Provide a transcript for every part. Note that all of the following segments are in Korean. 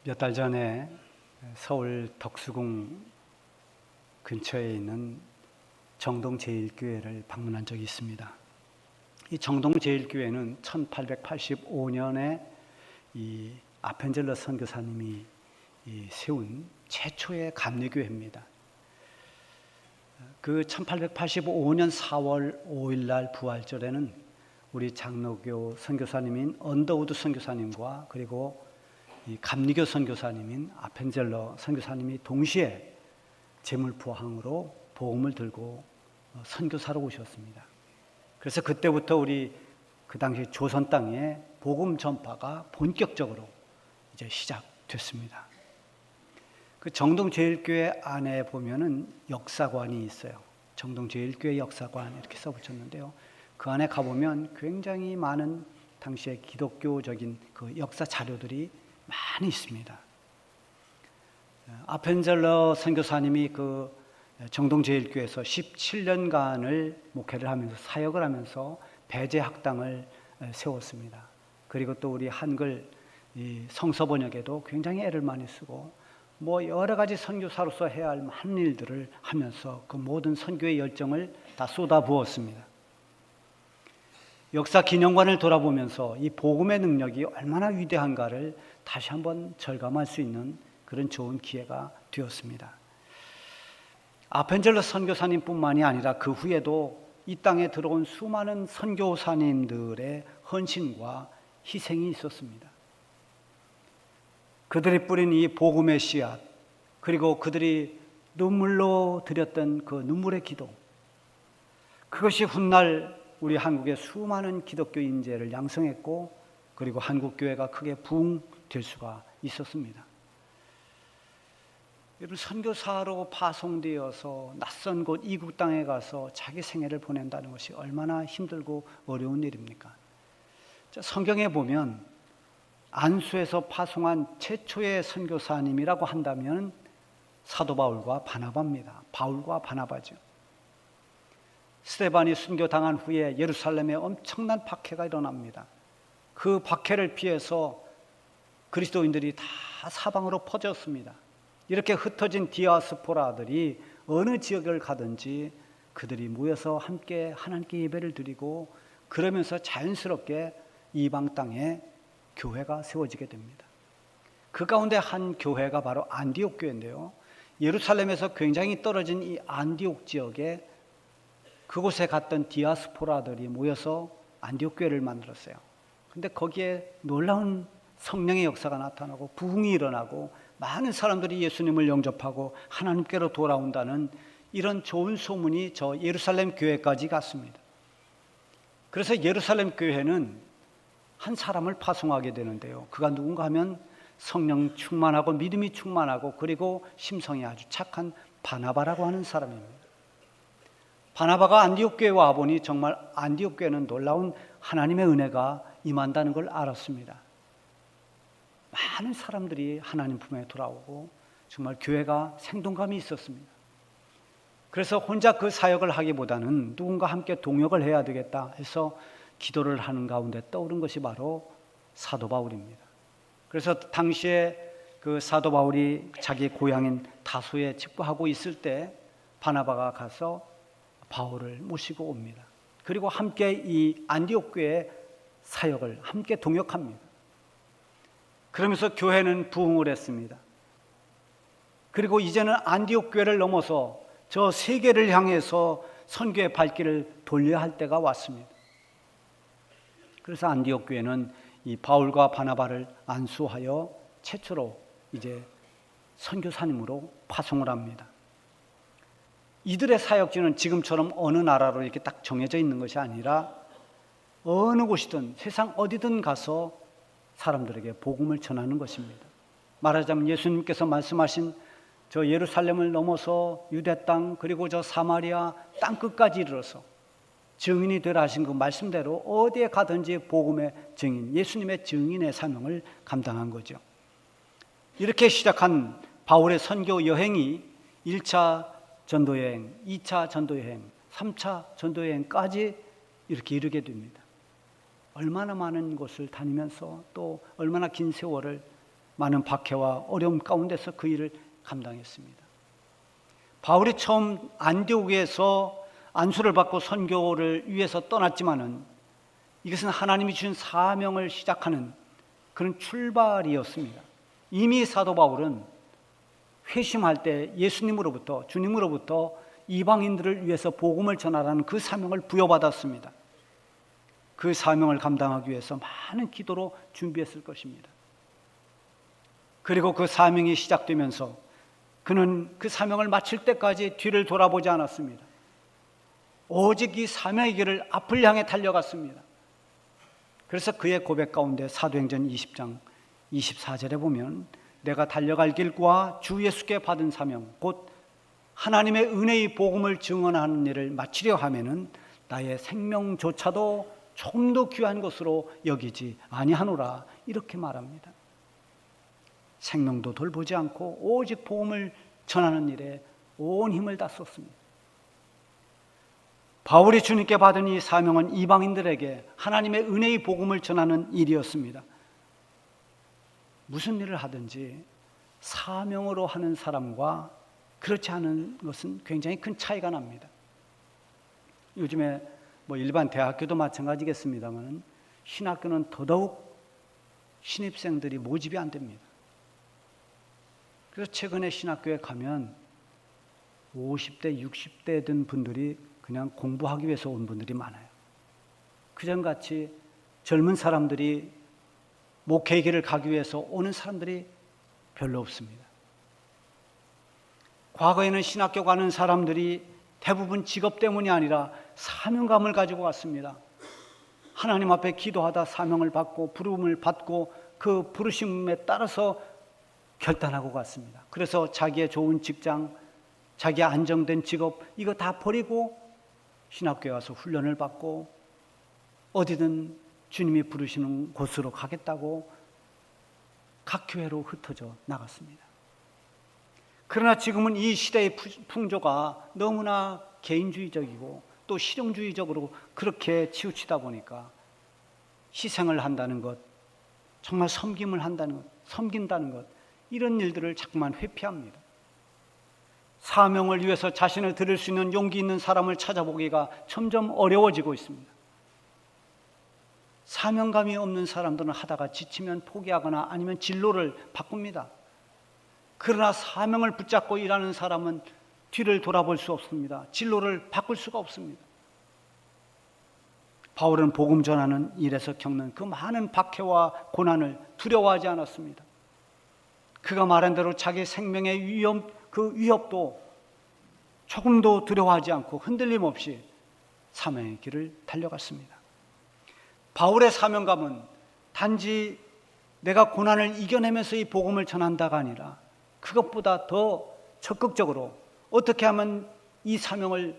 몇 달 전에 서울 덕수궁 근처에 있는 정동제일교회를 방문한 적이 있습니다. 이 정동제일교회는 1885년에 이 아펜젤러 선교사님이 세운 최초의 감리교회입니다. 그 1885년 4월 5일 날 부활절에는 우리 장로교 선교사님인 언더우드 선교사님과 그리고 이 감리교 선교사님인 아펜젤러 선교사님이 동시에 제물포항으로 복음을 들고 선교사로 오셨습니다. 그래서 그때부터 우리 그 당시 조선 땅에 복음 전파가 본격적으로 이제 시작됐습니다. 그 정동제일교회 안에 보면은 역사관이 있어요. 정동제일교회 역사관 이렇게 써붙였는데요. 그 안에 가보면 굉장히 많은 당시의 기독교적인 그 역사 자료들이 많이 있습니다. 아펜젤러 선교사님이 그 정동제일교회에서 17년간을 목회를 하면서 사역을 하면서 배제학당을 세웠습니다. 그리고 또 우리 한글 성서 번역에도 굉장히 애를 많이 쓰고 뭐 여러 가지 선교사로서 해야 할 많은 일들을 하면서 그 모든 선교의 열정을 다 쏟아부었습니다. 역사 기념관을 돌아보면서 이 복음의 능력이 얼마나 위대한가를 다시 한번 절감할 수 있는 그런 좋은 기회가 되었습니다. 아펜젤러 선교사님뿐만이 아니라 그 후에도 이 땅에 들어온 수많은 선교사님들의 헌신과 희생이 있었습니다. 그들이 뿌린 이 복음의 씨앗, 그리고 그들이 눈물로 드렸던 그 눈물의 기도, 그것이 훗날 우리 한국의 수많은 기독교 인재를 양성했고 그리고 한국교회가 크게 부흥될 수가 있었습니다. 여러분, 선교사로 파송되어서 낯선 곳 이국 땅에 가서 자기 생애를 보낸다는 것이 얼마나 힘들고 어려운 일입니까? 성경에 보면 안수에서 파송한 최초의 선교사님이라고 한다면 사도 바울과 바나바입니다. 바울과 바나바죠. 스데반이 순교당한 후에 예루살렘에 엄청난 박해가 일어납니다. 그 박해를 피해서 그리스도인들이 다 사방으로 퍼졌습니다. 이렇게 흩어진 디아스포라들이 어느 지역을 가든지 그들이 모여서 함께 하나님께 예배를 드리고 그러면서 자연스럽게 이방 땅에 교회가 세워지게 됩니다. 그 가운데 한 교회가 바로 안디옥 교회인데요. 예루살렘에서 굉장히 떨어진 이 안디옥 지역에 그곳에 갔던 디아스포라들이 모여서 안디옥 교회를 만들었어요. 근데 거기에 놀라운 성령의 역사가 나타나고 부흥이 일어나고 많은 사람들이 예수님을 영접하고 하나님께로 돌아온다는 이런 좋은 소문이 저 예루살렘 교회까지 갔습니다. 그래서 예루살렘 교회는 한 사람을 파송하게 되는데요. 그가 누군가 하면 성령 충만하고 믿음이 충만하고 그리고 심성이 아주 착한 바나바라고 하는 사람입니다. 바나바가 안디옥 교회에 와보니 정말 안디옥 교회는 놀라운 하나님의 은혜가 임한다는 걸 알았습니다. 많은 사람들이 하나님 품에 돌아오고 정말 교회가 생동감이 있었습니다. 그래서 혼자 그 사역을 하기보다는 누군가 함께 동역을 해야 되겠다 해서 기도를 하는 가운데 떠오른 것이 바로 사도 바울입니다. 그래서 당시에 그 사도 바울이 자기 고향인 다소에 직부하고 있을 때 바나바가 가서 바울을 모시고 옵니다. 그리고 함께 이 안디옥 교회의 사역을 함께 동역합니다. 그러면서 교회는 부흥을 했습니다. 그리고 이제는 안디옥 교회를 넘어서 저 세계를 향해서 선교의 발길을 돌려야 할 때가 왔습니다. 그래서 안디옥 교회는 이 바울과 바나바를 안수하여 최초로 이제 선교사님으로 파송을 합니다. 이들의 사역지는 지금처럼 어느 나라로 이렇게 딱 정해져 있는 것이 아니라 어느 곳이든 세상 어디든 가서 사람들에게 복음을 전하는 것입니다. 말하자면 예수님께서 말씀하신 저 예루살렘을 넘어서 유대 땅 그리고 저 사마리아 땅끝까지 이르러서 증인이 되라 하신 그 말씀대로 어디에 가든지 복음의 증인, 예수님의 증인의 사명을 감당한 거죠. 이렇게 시작한 바울의 선교 여행이 1차 전도여행, 2차 전도여행, 3차 전도여행까지 이렇게 이르게 됩니다. 얼마나 많은 곳을 다니면서 또 얼마나 긴 세월을 많은 박해와 어려움 가운데서 그 일을 감당했습니다. 바울이 처음 안디옥에서 안수를 받고 선교를 위해서 떠났지만은 이것은 하나님이 주신 사명을 시작하는 그런 출발이었습니다. 이미 사도 바울은 회심할 때 예수님으로부터, 주님으로부터 이방인들을 위해서 복음을 전하라는 그 사명을 부여받았습니다. 그 사명을 감당하기 위해서 많은 기도로 준비했을 것입니다. 그리고 그 사명이 시작되면서 그는 그 사명을 마칠 때까지 뒤를 돌아보지 않았습니다. 오직 이 사명의 길을 앞을 향해 달려갔습니다. 그래서 그의 고백 가운데 사도행전 20장 24절에 보면 내가 달려갈 길과 주 예수께 받은 사명 곧 하나님의 은혜의 복음을 증언하는 일을 마치려 하면은 나의 생명조차도 조금 더 귀한 것으로 여기지 아니하노라 이렇게 말합니다. 생명도 돌보지 않고 오직 복음을 전하는 일에 온 힘을 다 썼습니다. 바울이 주님께 받은 이 사명은 이방인들에게 하나님의 은혜의 복음을 전하는 일이었습니다. 무슨 일을 하든지 사명으로 하는 사람과 그렇지 않은 것은 굉장히 큰 차이가 납니다. 요즘에 일반 대학교도 마찬가지겠습니다만 신학교는 더더욱 신입생들이 모집이 안 됩니다. 그래서 최근에 신학교에 가면 50대, 60대 된 분들이 그냥 공부하기 위해서 온 분들이 많아요. 그전같이 젊은 사람들이 목회의 길을 가기 위해서 오는 사람들이 별로 없습니다. 과거에는 신학교 가는 사람들이 대부분 직업 때문이 아니라 사명감을 가지고 왔습니다. 하나님 앞에 기도하다 사명을 받고 부름을 받고 그 부르심에 따라서 결단하고 갔습니다. 그래서 자기의 좋은 직장, 자기의 안정된 직업 이거 다 버리고 신학교에 와서 훈련을 받고 어디든 주님이 부르시는 곳으로 가겠다고 각 교회로 흩어져 나갔습니다. 그러나 지금은 이 시대의 풍조가 너무나 개인주의적이고 또 실용주의적으로 그렇게 치우치다 보니까 희생을 한다는 것, 정말 섬김을 한다는 것, 섬긴다는 것 이런 일들을 자꾸만 회피합니다. 사명을 위해서 자신을 드릴 수 있는 용기 있는 사람을 찾아보기가 점점 어려워지고 있습니다. 사명감이 없는 사람들은 하다가 지치면 포기하거나 아니면 진로를 바꿉니다. 그러나 사명을 붙잡고 일하는 사람은 뒤를 돌아볼 수 없습니다. 진로를 바꿀 수가 없습니다. 바울은 복음 전하는 일에서 겪는 그 많은 박해와 고난을 두려워하지 않았습니다. 그가 말한 대로 자기 생명의 위협도 조금도 두려워하지 않고 흔들림 없이 사명의 길을 달려갔습니다. 바울의 사명감은 단지 내가 고난을 이겨내면서 이 복음을 전한다가 아니라 그것보다 더 적극적으로 어떻게 하면 이 사명을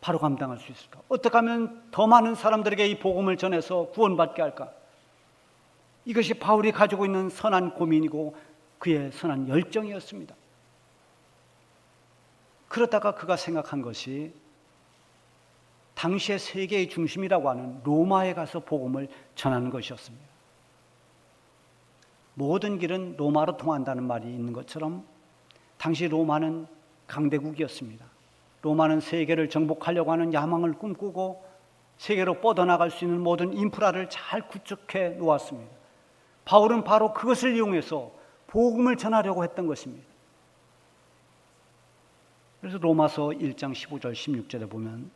바로 감당할 수 있을까? 어떻게 하면 더 많은 사람들에게 이 복음을 전해서 구원받게 할까? 이것이 바울이 가지고 있는 선한 고민이고 그의 선한 열정이었습니다. 그러다가 그가 생각한 것이 당시의 세계의 중심이라고 하는 로마에 가서 복음을 전하는 것이었습니다. 모든 길은 로마로 통한다는 말이 있는 것처럼 당시 로마는 강대국이었습니다. 로마는 세계를 정복하려고 하는 야망을 꿈꾸고 세계로 뻗어나갈 수 있는 모든 인프라를 잘 구축해 놓았습니다. 바울은 바로 그것을 이용해서 복음을 전하려고 했던 것입니다. 그래서 로마서 1장 15절 16절에 보면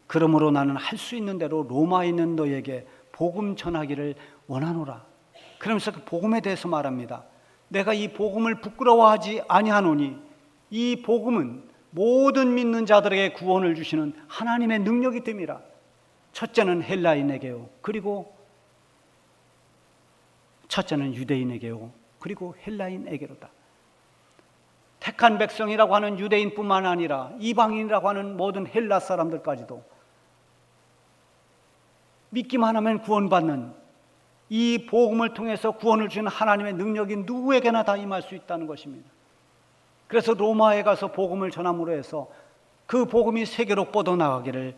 그러므로 나는 할 수 있는 대로 로마에 있는 너에게 복음 전하기를 원하노라. 그러면서 그 복음에 대해서 말합니다. 내가 이 복음을 부끄러워하지 아니하노니 이 복음은 모든 믿는 자들에게 구원을 주시는 하나님의 능력이 됨이라. 첫째는 헬라인에게요. 그리고 첫째는 유대인에게요. 그리고 헬라인에게로다. 택한 백성이라고 하는 유대인뿐만 아니라 이방인이라고 하는 모든 헬라 사람들까지도 믿기만 하면 구원받는 이 복음을 통해서 구원을 주는 하나님의 능력이 누구에게나 다 임할 수 있다는 것입니다. 그래서 로마에 가서 복음을 전함으로 해서 그 복음이 세계로 뻗어나가기를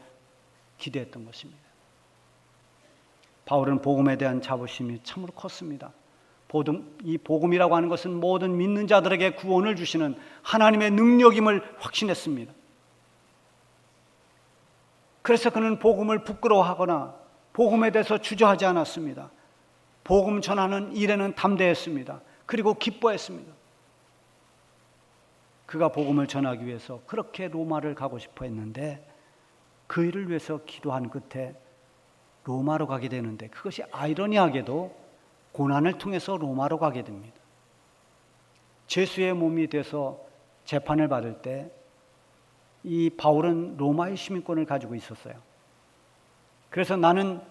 기대했던 것입니다. 바울은 복음에 대한 자부심이 참으로 컸습니다. 이 복음이라고 하는 것은 모든 믿는 자들에게 구원을 주시는 하나님의 능력임을 확신했습니다. 그래서 그는 복음을 부끄러워하거나 복음에 대해서 주저하지 않았습니다. 복음 전하는 일에는 담대했습니다. 그리고 기뻐했습니다. 그가 복음을 전하기 위해서 그렇게 로마를 가고 싶어 했는데 그 일을 위해서 기도한 끝에 로마로 가게 되는데, 그것이 아이러니하게도 고난을 통해서 로마로 가게 됩니다. 제수의 몸이 돼서 재판을 받을 때 이 바울은 로마의 시민권을 가지고 있었어요. 그래서 나는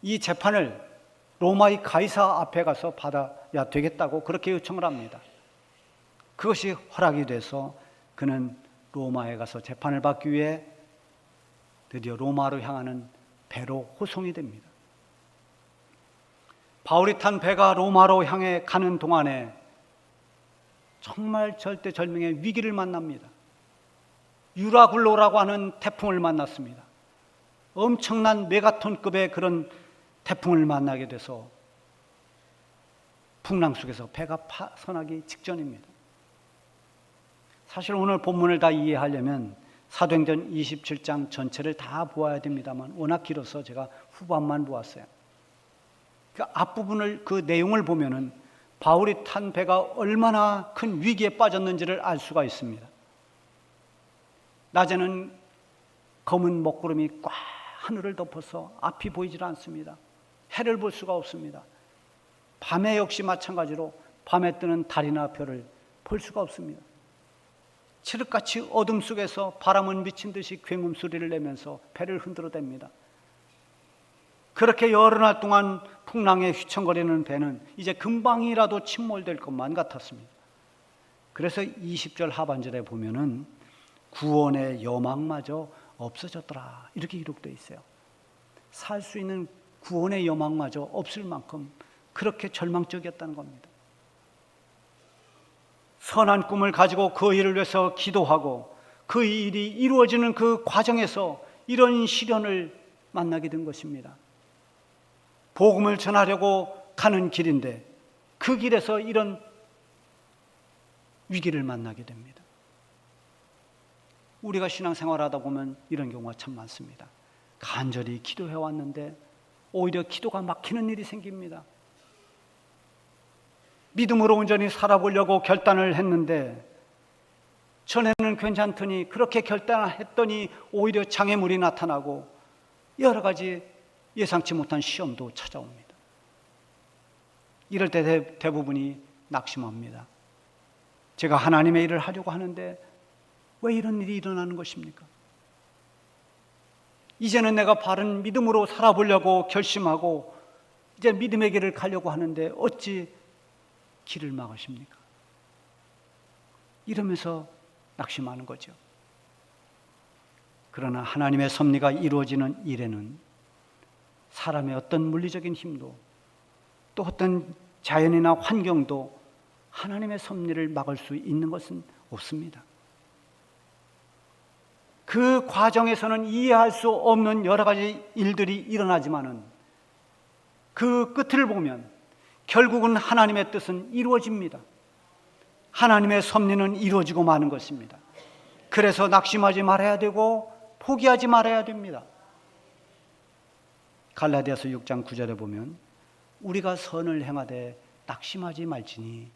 이 재판을 로마의 가이사 앞에 가서 받아야 되겠다고 그렇게 요청을 합니다. 그것이 허락이 돼서 그는 로마에 가서 재판을 받기 위해 드디어 로마로 향하는 배로 호송이 됩니다. 바울이 탄 배가 로마로 향해 가는 동안에 정말 절대절명의 위기를 만납니다. 유라굴로라고 하는 태풍을 만났습니다. 엄청난 메가톤급의 그런 태풍을 만나게 돼서 풍랑 속에서 배가 파손하기 직전입니다. 사실 오늘 본문을 다 이해하려면 사도행전 27장 전체를 다 보아야 됩니다만 워낙 길어서 제가 후반만 보았어요. 그 앞부분을, 그 내용을 보면은 바울이 탄 배가 얼마나 큰 위기에 빠졌는지를 알 수가 있습니다. 낮에는 검은 먹구름이 꽉 하늘을 덮어서 앞이 보이질 않습니다. 해를 볼 수가 없습니다. 밤에 역시 마찬가지로 밤에 뜨는 달이나 별을 볼 수가 없습니다. 칠흑같이 어둠 속에서 바람은 미친 듯이 굉음 소리를 내면서 배를 흔들어댑니다. 그렇게 여러 날 동안 풍랑에 휘청거리는 배는 이제 금방이라도 침몰될 것만 같았습니다. 그래서 20절 하반절에 보면은 구원의 여망마저 없어졌더라, 이렇게 기록되어 있어요. 살 수 있는 구원의 여망마저 없을 만큼 그렇게 절망적이었다는 겁니다. 선한 꿈을 가지고 그 일을 위해서 기도하고 그 일이 이루어지는 그 과정에서 이런 시련을 만나게 된 것입니다. 복음을 전하려고 가는 길인데 그 길에서 이런 위기를 만나게 됩니다. 우리가 신앙생활하다 보면 이런 경우가 참 많습니다. 간절히 기도해 왔는데 오히려 기도가 막히는 일이 생깁니다. 믿음으로 온전히 살아보려고 결단을 했는데 전에는 괜찮더니 그렇게 결단했더니 오히려 장애물이 나타나고 여러 가지 예상치 못한 시험도 찾아옵니다. 이럴 때 대부분이 낙심합니다. 제가 하나님의 일을 하려고 하는데 왜 이런 일이 일어나는 것입니까? 이제는 내가 바른 믿음으로 살아보려고 결심하고 이제 믿음의 길을 가려고 하는데 어찌 길을 막으십니까? 이러면서 낙심하는 거죠. 그러나 하나님의 섭리가 이루어지는 일에는 사람의 어떤 물리적인 힘도 또 어떤 자연이나 환경도 하나님의 섭리를 막을 수 있는 것은 없습니다. 그 과정에서는 이해할 수 없는 여러 가지 일들이 일어나지만은 그 끝을 보면 결국은 하나님의 뜻은 이루어집니다. 하나님의 섭리는 이루어지고 마는 것입니다. 그래서 낙심하지 말아야 되고 포기하지 말아야 됩니다. 갈라디아서 6장 9절에 보면 우리가 선을 행하되 낙심하지 말지니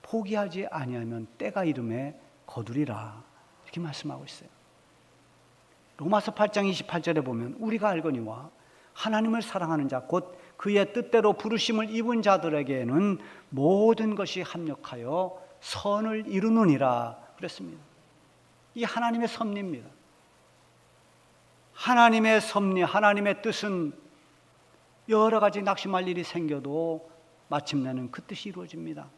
포기하지 아니하면 때가 이름에 거두리라, 이렇게 말씀하고 있어요. 로마서 8장 28절에 보면 우리가 알거니와 하나님을 사랑하는 자 곧 그의 뜻대로 부르심을 입은 자들에게는 모든 것이 합력하여 선을 이루느니라 그랬습니다. 이 하나님의 섭리입니다. 하나님의 섭리, 하나님의 뜻은 여러 가지 낙심할 일이 생겨도 마침내는 그 뜻이 이루어집니다.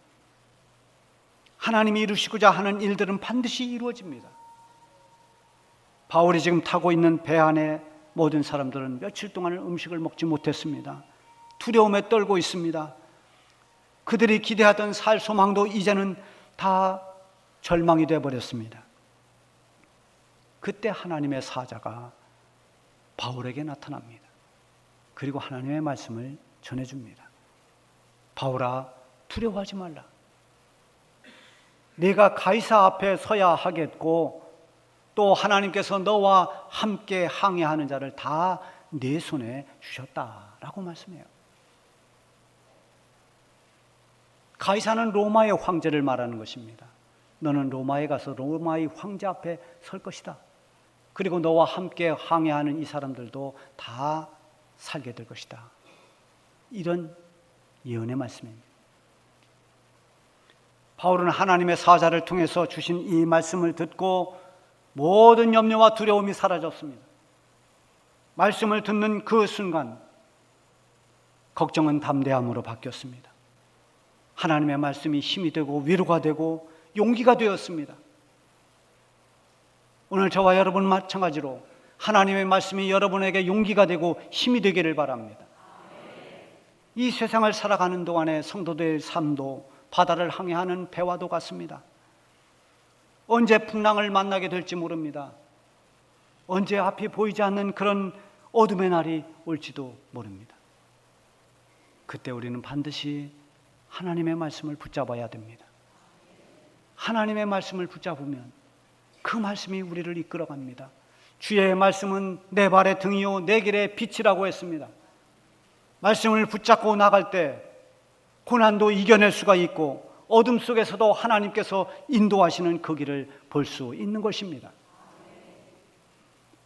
하나님이 이루시고자 하는 일들은 반드시 이루어집니다. 바울이 지금 타고 있는 배 안에 모든 사람들은 며칠 동안은 음식을 먹지 못했습니다. 두려움에 떨고 있습니다. 그들이 기대하던 살 소망도 이제는 다 절망이 되어버렸습니다. 그때 하나님의 사자가 바울에게 나타납니다. 그리고 하나님의 말씀을 전해줍니다. 바울아, 두려워하지 말라. 네가 가이사 앞에 서야 하겠고 또 하나님께서 너와 함께 항해하는 자를 다 네 손에 주셨다라고 말씀해요. 가이사는 로마의 황제를 말하는 것입니다. 너는 로마에 가서 로마의 황제 앞에 설 것이다. 그리고 너와 함께 항해하는 이 사람들도 다 살게 될 것이다. 이런 예언의 말씀입니다. 바울은 하나님의 사자를 통해서 주신 이 말씀을 듣고 모든 염려와 두려움이 사라졌습니다. 말씀을 듣는 그 순간 걱정은 담대함으로 바뀌었습니다. 하나님의 말씀이 힘이 되고 위로가 되고 용기가 되었습니다. 오늘 저와 여러분 마찬가지로 하나님의 말씀이 여러분에게 용기가 되고 힘이 되기를 바랍니다. 이 세상을 살아가는 동안에 성도들의 삶도 바다를 항해하는 배와도 같습니다. 언제 풍랑을 만나게 될지 모릅니다. 언제 앞이 보이지 않는 그런 어둠의 날이 올지도 모릅니다. 그때 우리는 반드시 하나님의 말씀을 붙잡아야 됩니다. 하나님의 말씀을 붙잡으면 그 말씀이 우리를 이끌어갑니다. 주의 말씀은 내 발의 등이요 내 길의 빛이라고 했습니다. 말씀을 붙잡고 나갈 때 고난도 이겨낼 수가 있고 어둠 속에서도 하나님께서 인도하시는 그 길을 볼 수 있는 것입니다.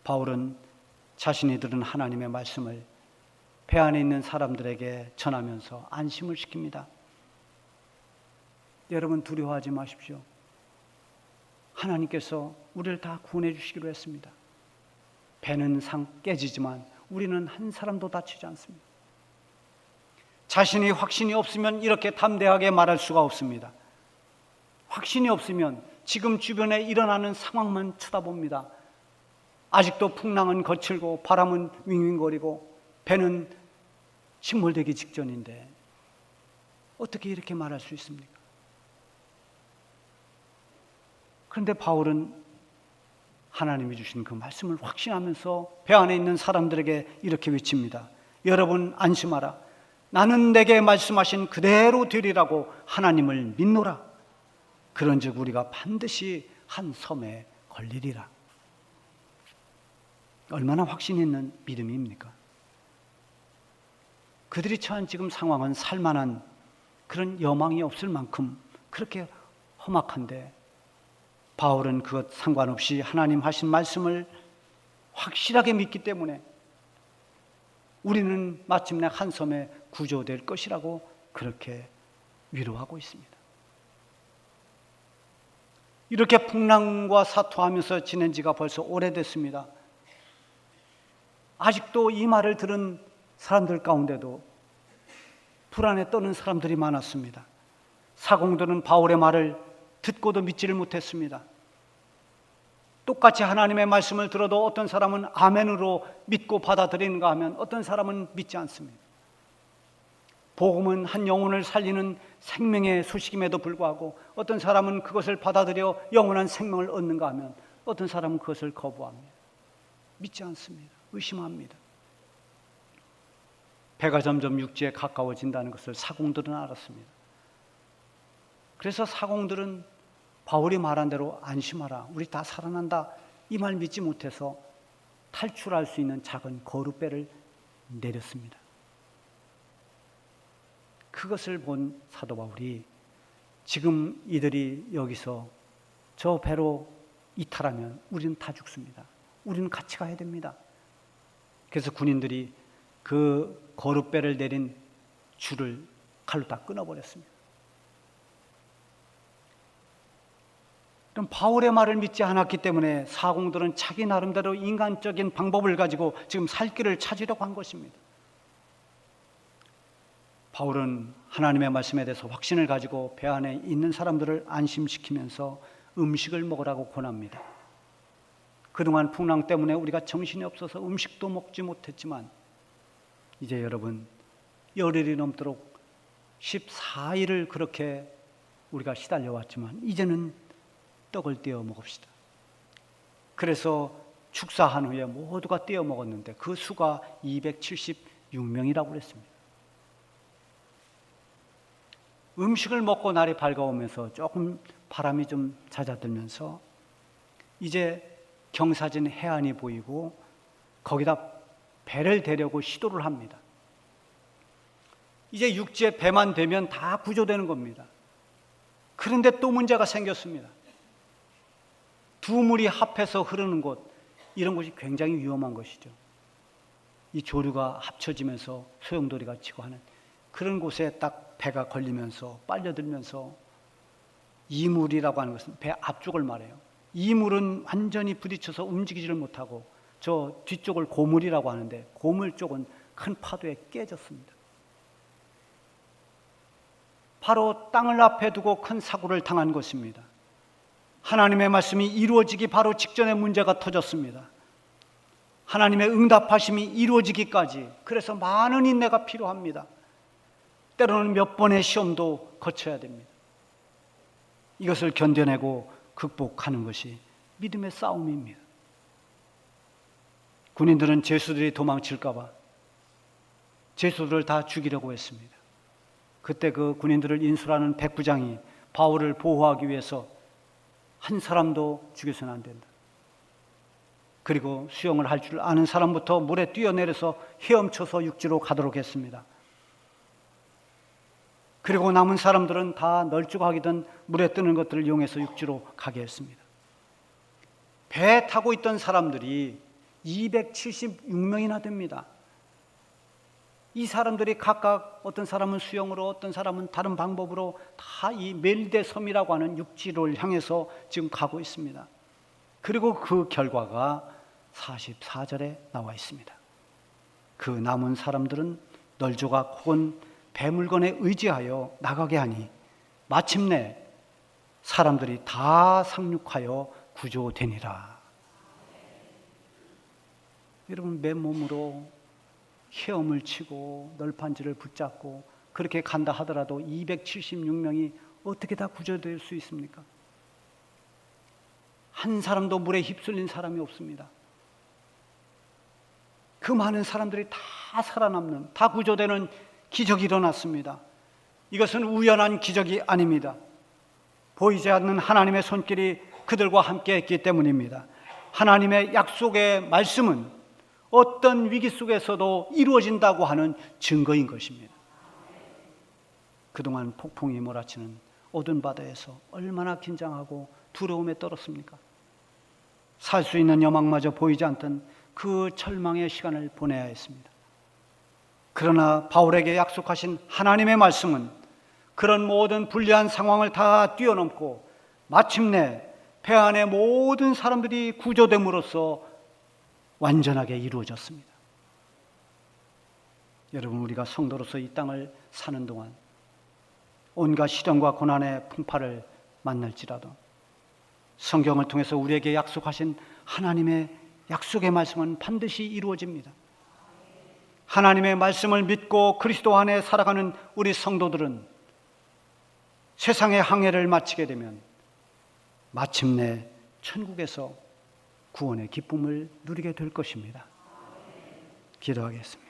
바울은 자신이 들은 하나님의 말씀을 배 안에 있는 사람들에게 전하면서 안심을 시킵니다. 여러분 두려워하지 마십시오. 하나님께서 우리를 다 구원해 주시기로 했습니다. 배는 깨지지만 우리는 한 사람도 다치지 않습니다. 자신이 확신이 없으면 이렇게 담대하게 말할 수가 없습니다. 확신이 없으면 지금 주변에 일어나는 상황만 쳐다봅니다. 아직도 풍랑은 거칠고 바람은 윙윙거리고 배는 침몰되기 직전인데 어떻게 이렇게 말할 수 있습니까? 그런데 바울은 하나님이 주신 그 말씀을 확신하면서 배 안에 있는 사람들에게 이렇게 외칩니다. 여러분 안심하라. 나는 내게 말씀하신 그대로 되리라고 하나님을 믿노라. 그런즉 우리가 반드시 한 섬에 걸리리라. 얼마나 확신 있는 믿음입니까? 그들이 처한 지금 상황은 살만한 그런 여망이 없을 만큼 그렇게 험악한데 바울은 그것 상관없이 하나님 하신 말씀을 확실하게 믿기 때문에 우리는 마침내 한 섬에 구조될 것이라고 그렇게 위로하고 있습니다. 이렇게 풍랑과 사투하면서 지낸 지가 벌써 오래됐습니다. 아직도 이 말을 들은 사람들 가운데도 불안에 떠는 사람들이 많았습니다. 사공들은 바울의 말을 듣고도 믿지를 못했습니다. 똑같이 하나님의 말씀을 들어도 어떤 사람은 아멘으로 믿고 받아들이는가 하면 어떤 사람은 믿지 않습니다. 복음은 한 영혼을 살리는 생명의 소식임에도 불구하고 어떤 사람은 그것을 받아들여 영원한 생명을 얻는가 하면 어떤 사람은 그것을 거부합니다. 믿지 않습니다. 의심합니다. 배가 점점 육지에 가까워진다는 것을 사공들은 알았습니다. 그래서 사공들은 바울이 말한 대로 안심하라, 우리 다 살아난다, 이 말 믿지 못해서 탈출할 수 있는 작은 거룻배를 내렸습니다. 그것을 본 사도 바울이 지금 이들이 여기서 저 배로 이탈하면 우리는 다 죽습니다. 우리는 같이 가야 됩니다. 그래서 군인들이 그 거룻배를 내린 줄을 칼로 다 끊어버렸습니다. 그럼 바울의 말을 믿지 않았기 때문에 사공들은 자기 나름대로 인간적인 방법을 가지고 지금 살 길을 찾으려고 한 것입니다. 바울은 하나님의 말씀에 대해서 확신을 가지고 배 안에 있는 사람들을 안심시키면서 음식을 먹으라고 권합니다. 그동안 풍랑 때문에 우리가 정신이 없어서 음식도 먹지 못했지만 이제 여러분 열흘이 넘도록 14일을 그렇게 우리가 시달려 왔지만 이제는 떡을 떼어 먹읍시다. 그래서 축사한 후에 모두가 떼어 먹었는데 그 수가 276명이라고 그랬습니다. 음식을 먹고 날이 밝아오면서 조금 바람이 좀 잦아들면서 이제 경사진 해안이 보이고 거기다 배를 대려고 시도를 합니다. 이제 육지에 배만 되면 다 구조되는 겁니다. 그런데 또 문제가 생겼습니다. 두 물이 합해서 흐르는 곳, 이런 곳이 굉장히 위험한 것이죠. 이 조류가 합쳐지면서 소용돌이가 치고 하는 그런 곳에 딱 배가 걸리면서 빨려들면서 이물이라고 하는 것은 배 앞쪽을 말해요. 이물은 완전히 부딪혀서 움직이지를 못하고 저 뒤쪽을 고물이라고 하는데 고물 쪽은 큰 파도에 깨졌습니다. 바로 땅을 앞에 두고 큰 사고를 당한 것입니다. 하나님의 말씀이 이루어지기 바로 직전에 문제가 터졌습니다. 하나님의 응답하심이 이루어지기까지 그래서 많은 인내가 필요합니다. 때로는 몇 번의 시험도 거쳐야 됩니다. 이것을 견뎌내고 극복하는 것이 믿음의 싸움입니다. 군인들은 죄수들이 도망칠까 봐 죄수들을 다 죽이려고 했습니다. 그때 그 군인들을 인수라는 백부장이 바울을 보호하기 위해서 한 사람도 죽여서는 안 된다. 그리고 수영을 할 줄 아는 사람부터 물에 뛰어내려서 헤엄쳐서 육지로 가도록 했습니다. 그리고 남은 사람들은 다 널찍하기든 물에 뜨는 것들을 이용해서 육지로 가게 했습니다. 배에 타고 있던 사람들이 276명이나 됩니다. 이 사람들이 각각 어떤 사람은 수영으로 어떤 사람은 다른 방법으로 다 이 멜대 섬이라고 하는 육지를 향해서 지금 가고 있습니다. 그리고 그 결과가 44절에 나와 있습니다. 그 남은 사람들은 널조각 혹은 배물건에 의지하여 나가게 하니 마침내 사람들이 다 상륙하여 구조되니라. 여러분, 맨몸으로 헤엄을 치고 널판지를 붙잡고 그렇게 간다 하더라도 276명이 어떻게 다 구조될 수 있습니까? 한 사람도 물에 휩쓸린 사람이 없습니다. 그 많은 사람들이 다 살아남는, 다 구조되는 기적이 일어났습니다. 이것은 우연한 기적이 아닙니다. 보이지 않는 하나님의 손길이 그들과 함께 했기 때문입니다. 하나님의 약속의 말씀은 어떤 위기 속에서도 이루어진다고 하는 증거인 것입니다. 그동안 폭풍이 몰아치는 어두운 바다에서 얼마나 긴장하고 두려움에 떨었습니까? 살 수 있는 여망마저 보이지 않던 그 절망의 시간을 보내야 했습니다. 그러나 바울에게 약속하신 하나님의 말씀은 그런 모든 불리한 상황을 다 뛰어넘고 마침내 배 안의 모든 사람들이 구조됨으로써 완전하게 이루어졌습니다. 여러분, 우리가 성도로서 이 땅을 사는 동안 온갖 시련과 고난의 풍파를 만날지라도 성경을 통해서 우리에게 약속하신 하나님의 약속의 말씀은 반드시 이루어집니다. 하나님의 말씀을 믿고 그리스도 안에 살아가는 우리 성도들은 세상의 항해를 마치게 되면 마침내 천국에서 구원의 기쁨을 누리게 될 것입니다. 기도하겠습니다.